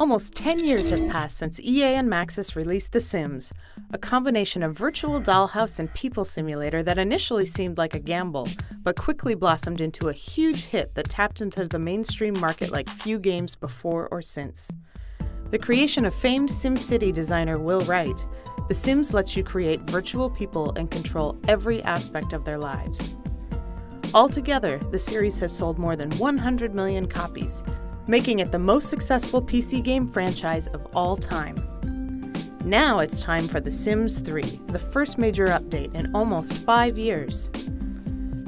Almost 10 years have passed since EA and Maxis released The Sims, a combination of virtual dollhouse and people simulator that initially seemed like a gamble, but quickly blossomed into a huge hit that tapped into the mainstream market like few games before or since. The creation of famed SimCity designer Will Wright, The Sims lets you create virtual people and control every aspect of their lives. Altogether, the series has sold more than 100 million copies, making it the most successful PC game franchise of all time. Now it's time for The Sims 3, the first major update in almost 5 years.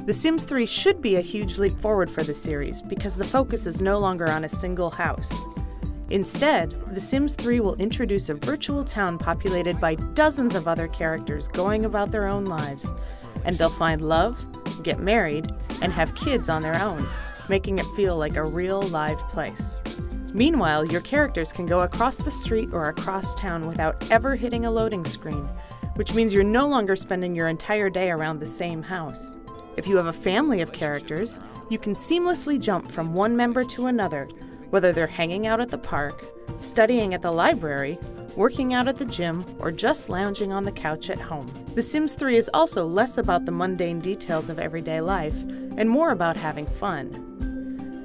The Sims 3 should be a huge leap forward for the series because the focus is no longer on a single house. Instead, The Sims 3 will introduce a virtual town populated by dozens of other characters going about their own lives, and they'll find love, get married, and have kids on their own, making it feel like a real live place. Meanwhile, your characters can go across the street or across town without ever hitting a loading screen, which means you're no longer spending your entire day around the same house. If you have a family of characters, you can seamlessly jump from one member to another, whether they're hanging out at the park, studying at the library, working out at the gym, or just lounging on the couch at home. The Sims 3 is also less about the mundane details of everyday life and more about having fun.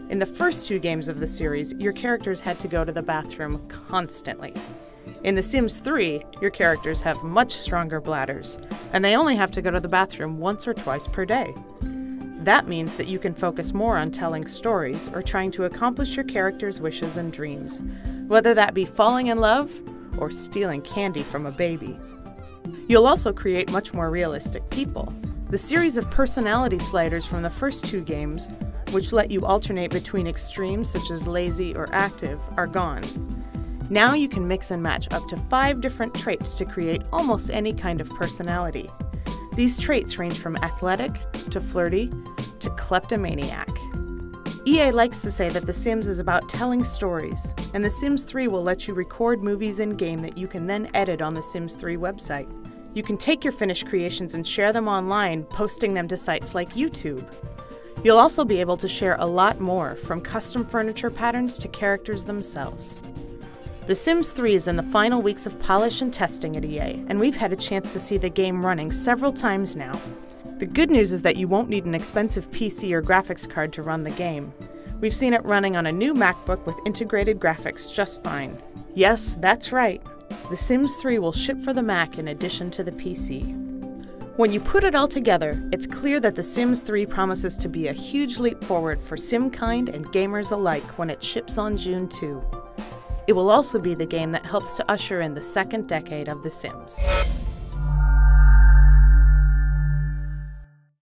In the first 2 games of the series, your characters had to go to the bathroom constantly. In The Sims 3, your characters have much stronger bladders, and they only have to go to the bathroom once or twice per day. That means that you can focus more on telling stories or trying to accomplish your characters' wishes and dreams, whether that be falling in love or stealing candy from a baby. You'll also create much more realistic people. The series of personality sliders from the first 2 games, which let you alternate between extremes such as lazy or active, are gone. Now you can mix and match up to 5 different traits to create almost any kind of personality. These traits range from athletic, to flirty, to kleptomaniac. EA likes to say that The Sims is about telling stories, and The Sims 3 will let you record movies in-game that you can then edit on the Sims 3 website. You can take your finished creations and share them online, posting them to sites like YouTube. You'll also be able to share a lot more, from custom furniture patterns to characters themselves. The Sims 3 is in the final weeks of polish and testing at EA, and we've had a chance to see the game running several times now. The good news is that you won't need an expensive PC or graphics card to run the game. We've seen it running on a new MacBook with integrated graphics just fine. Yes, that's right. The Sims 3 will ship for the Mac in addition to the PC. When you put it all together, it's clear that The Sims 3 promises to be a huge leap forward for SimKind and gamers alike when it ships on June 2. It will also be the game that helps to usher in the second decade of The Sims.